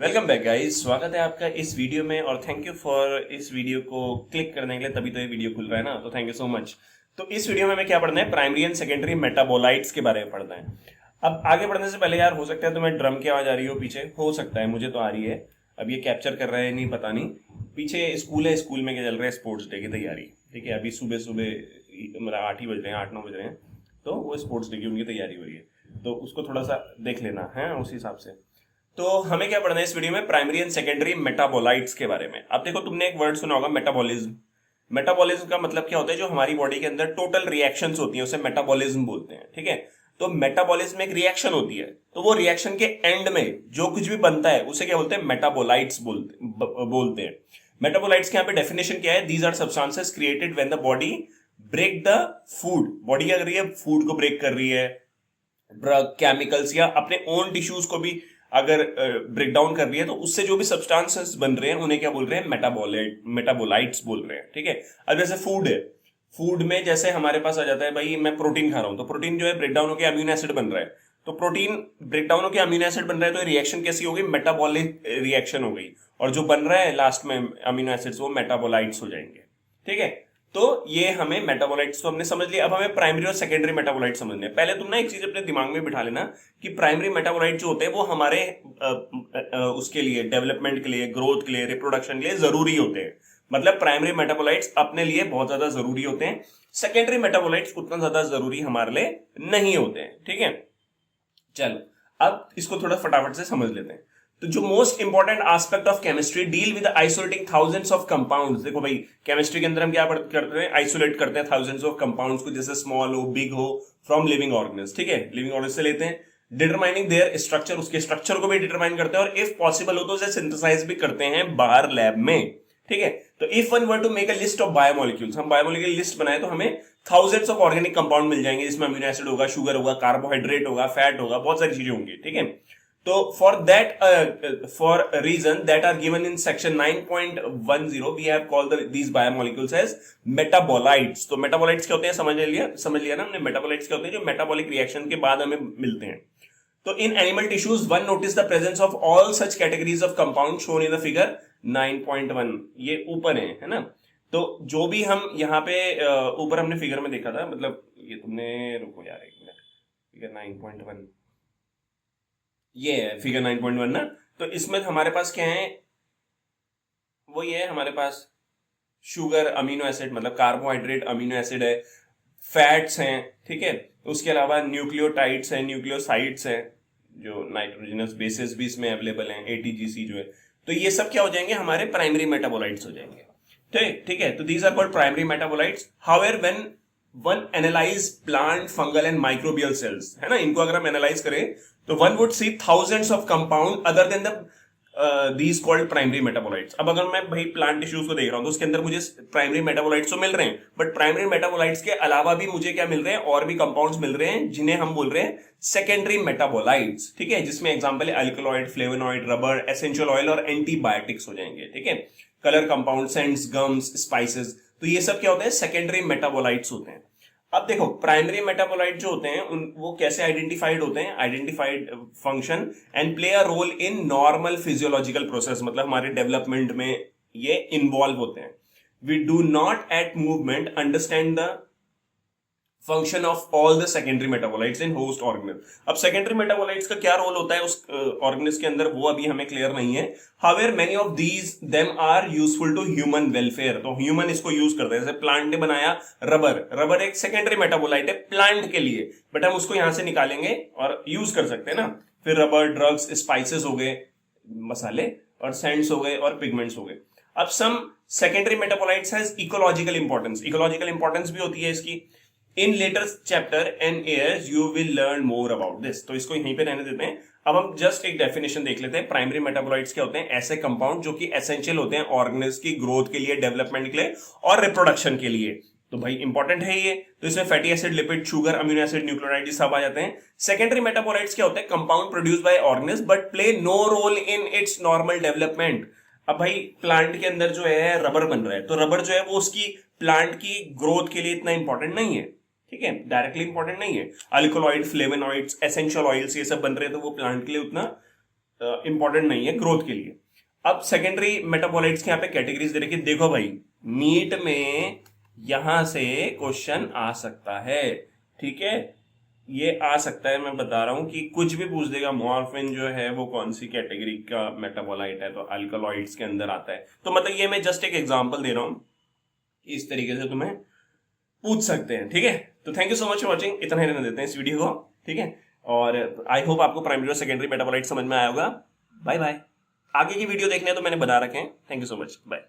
Welcome back guys, स्वागत है आपका इस वीडियो में और थैंक यू फॉर इस वीडियो को क्लिक करने के लिए। तभी तो ये वीडियो खुल रहा है ना, तो थैंक यू सो मच। तो इस वीडियो में हमें क्या पढ़ना है? प्राइमरी एंड सेकेंडरी मेटाबोलाइट्स के बारे में पढ़ना है। अब आगे बढ़ने से पहले यार, हो सकता है तुम्हें ड्रम की आवाज आ रही हो पीछे, हो सकता है, मुझे तो आ रही है। अब ये कैप्चर कर रहे हैं नहीं पता नहीं। पीछे स्कूल है, स्कूल में क्या चल रहा है? स्पोर्ट्स डे की तैयारी। ठीक है, अभी सुबह सुबह मेरा 8 ही बज रहे हैं, 8-9 बज रहे हैं, तो वो स्पोर्ट्स डे की उनकी तैयारी हो रही है, तो उसको थोड़ा सा देख लेना है उस हिसाब से। तो हमें क्या पढ़ना है इस वीडियो में? प्राइमरी एंड सेकेंडरी मेटाबोलाइट्स के बारे में। अब देखो, तुमने एक वर्ड सुना होगा, मेटाबॉलिज्म। मेटाबॉलिज्म का मतलब क्या होता है? जो हमारी बॉडी के अंदर टोटल रिएक्शंस होती हैं उसे मेटाबॉलिज्म बोलते हैं। ठीक है, तो मेटाबॉलिज्म में एक रिएक्शन होती है, तो वो रिएक्शन के एंड में जो कुछ भी बनता है उसे क्या बोलते हैं? मेटाबोलाइट्स बोलते हैं। मेटाबोलाइट्स के यहाँ पे डेफिनेशन क्या है? These are substances created when the body break the food. Body क्या कर रही है? फूड को ब्रेक कर रही है, ड्रग, केमिकल्स या अपने ओन टिश्यूज को भी अगर ब्रेक डाउन कर रही है, तो उससे जो भी सब्सटेंसेस बन रहे हैं उन्हें क्या बोल रहे हैं? मेटाबोलाइट्स बोल रहे हैं। ठीक है, अब जैसे फूड है, फूड में जैसे हमारे पास आ जाता है, भाई मैं प्रोटीन खा रहा हूं, तो प्रोटीन जो है ब्रेक डाउन होकर अमीनो एसिड बन रहा है। तो प्रोटीन ब्रेक डाउन होकर अमीनो एसिड बन रहा है, तो रिएक्शन कैसी होगी? मेटाबॉलिक रिएक्शन हो गई, और जो बन रहा है लास्ट में अमीनो एसिड्स, वो मेटाबोलाइट्स हो जाएंगे। ठीक है, तो ये हमें मेटाबोलाइट्स तो हमने समझ लिया। अब हमें प्राइमरी और सेकेंडरी मेटाबोलाइट समझने हैं। पहले तुम ना एक चीज अपने दिमाग में बिठा लेना कि प्राइमरी मेटाबोलाइट जो होते हैं वो हमारे उसके लिए, डेवलपमेंट के लिए, ग्रोथ के लिए, रिप्रोडक्शन के लिए जरूरी होते हैं। मतलब प्राइमरी मेटाबोलाइट्स अपने लिए बहुत ज्यादा जरूरी होते हैं, सेकेंडरी मेटाबोलाइट्स उतना ज्यादा जरूरी हमारे लिए नहीं होते हैं। ठीक है, चलो अब इसको थोड़ा फटाफट से समझ लेते हैं। तो जो most important aspect of chemistry deal with isolating thousands of compounds. देखो भाई, केमिस्ट्री के अंदर हम क्या करते हैं? आइसोलेट करते हैं थाउजेंड्स ऑफ कंपाउंड्स को, जैसे स्मॉल हो, बिग हो, फ्रॉम लिविंग ऑर्गेनिज्म। ठीक है, लिविंग ऑर्गेनिज्म से लेते हैं, डिटरमाइनिंग देयर स्ट्रक्चर, उसके स्ट्रक्चर को भी डिटरमाइन करते हैं, और इफ पॉसिबल हो तो उसे सिंथेसाइज भी करते हैं बाहर लैब में। ठीक है, तो if one were to make a list of biomolecules, हम बायोमोलिक्यूल लिस्ट बनाए तो हमें थाउजेंड्स ऑफ ऑर्गेनिक कंपाउंड मिल जाएंगे, जिसमें अमीनो एसिड होगा, शुगर होगा, कार्बोहाइड्रेट होगा, फैट होगा, बहुत सारी चीजें होंगी। ठीक है, तो for reason that are given in section 9.10 we have called these biomolecules as metabolites. तो मेटाबोलाइट्स क्या होते हैं? समझ लिया ना हमने। मेटाबोलाइट्स क्या होते हैं? जो मेटाबॉलिक रिएक्शन के बाद हमें मिलते हैं। तो in animal tissues one notice the presence of all such categories of compound shown in the figure 9.1। ये ऊपर है ना? तो जो भी हम यहाँ पे ऊपर हमने फिगर में देखा था, मतलब ये तुमने, रुको यार एक मिनट, फिगर 9.1 ये है, फिगर 9.1 ना। तो इसमें हमारे पास क्या है? वो ये है हमारे पास शुगर, अमीनो एसिड, मतलब कार्बोहाइड्रेट, अमीनो एसिड है, फैट्स हैं। ठीक है, उसके अलावा न्यूक्लियोटाइड्स हैं, न्यूक्लियोसाइड्स हैं, जो नाइट्रोजनस बेसिस भी इसमें अवेलेबल हैं, एटीजीसी जो है। तो ये सब क्या हो जाएंगे? हमारे प्राइमरी मेटाबोलाइट्स हो जाएंगे। ठीक है, तो these are called primary metabolites. However when one analyse plant, fungal and microbial cells, है ना, इनको अगर हम एनालाइज करें तो one would see thousands of compound other than the these called primary metabolites. अब अगर मैं भाई प्लांट टिश्यूज को देख रहा हूं तो उसके अंदर मुझे प्राइमरी मेटाबोलाइट्स तो मिल रहे हैं, बट प्राइमरी मेटाबोलाइट्स के अलावा भी मुझे क्या मिल रहे हैं? और भी कंपाउंड्स मिल रहे हैं, जिन्हें हम बोल रहे हैं सेकेंडरी मेटाबोलाइट्स। ठीक है, जिसमें एग्जांपल है alkaloid, flavonoid, rubber, essential oil और एंटीबायोटिक्स हो जाएंगे। ठीक है, colour compound, scents, gums, spices, तो ये सब क्या होते हैं? सेकेंडरी मेटाबोलाइट्स होते हैं। अब देखो, प्राइमरी मेटाबोलाइट जो होते हैं वो कैसे आइडेंटिफाइड होते हैं? Identified function and play a role in normal physiological process, मतलब हमारे डेवलपमेंट में ये इन्वॉल्व होते हैं। We do not at movement understand the function of all the secondary metabolites in host organism. अब सेकेंडरी मेटाबोलाइट्स का क्या रोल होता है उस ऑर्गेनिज्म के अंदर, वो अभी हमें क्लियर नहीं है। However many of these them are useful to human welfare. तो ह्यूमन इसको यूज करते हैं, जैसे प्लांट ने बनाया रबर, रबर एक सेकेंडरी मेटाबोलाइट है प्लांट के लिए, बट हम उसको यहां से निकालेंगे और यूज कर सकते हैं ना। फिर रबर, ड्रग्स, स्पाइसेस हो गए, मसाले, और सेंट्स हो गए, और पिगमेंट्स हो गए। अब some secondary metabolites has ecological importance, ecological importance भी होती है इसकी। In later chapter and years you will learn more about this. तो इसको यहीं पे रहने देते हैं। अब हम जस्ट एक डेफिनेशन देख लेते हैं। प्राइमरी मेटाबोलाइट्स क्या होते हैं? ऐसे कंपाउंड जो कि एसेंशियल होते हैं ऑर्गेनिज्म की ग्रोथ के लिए, डेवलपमेंट के लिए और रिप्रोडक्शन के लिए। तो भाई इंपॉर्टेंट है ये। तो इसमें fatty acid, lipid, sugar, amino acid, nucleotide सब आ जाते हैं। सेकेंडरी मेटाबोलाइट्स क्या होते हैं? Compound produce by organism but play no role in its normal development. अब भाई प्लांट के अंदर जो है रबर बन रहा है, तो रबर जो है वो उसकी प्लांट की ग्रोथ के लिए इतना इंपॉर्टेंट नहीं है। ठीक है, डायरेक्टली इंपॉर्टेंट नहीं है। अल्कोलॉइड, फ्लेवोनॉइड्स, एसेंशियल ऑयल्स, ये सब बन रहे हैं, तो वो प्लांट के लिए उतना इंपॉर्टेंट नहीं है ग्रोथ के लिए। अब सेकेंडरी मेटाबोलाइट्स के यहाँ पे कैटेगरीज दे रखी, देखो भाई नीट में यहां से क्वेश्चन आ सकता है, ठीक है, ये आ सकता है। मैं बता रहा हूं कि कुछ भी पूछ देगा, मॉर्फिन जो है वो कौन सी कैटेगरी का मेटाबोलाइट है, तो अल्कलॉइड्स के अंदर आता है। तो मतलब ये मैं जस्ट एक एग्जांपल दे रहा हूं, इस तरीके से तुम्हें पूछ सकते हैं, ठीक है। तो thank you so much for watching, इतना ही रहने देते हैं इस वीडियो को, ठीक है। और आई होप आपको प्राइमरी और सेकेंडरी मेटाबोलाइट समझ में आया होगा। Bye bye. आगे की वीडियो देखने हैं तो मैंने बता रखे हैं। Thank you so much, bye.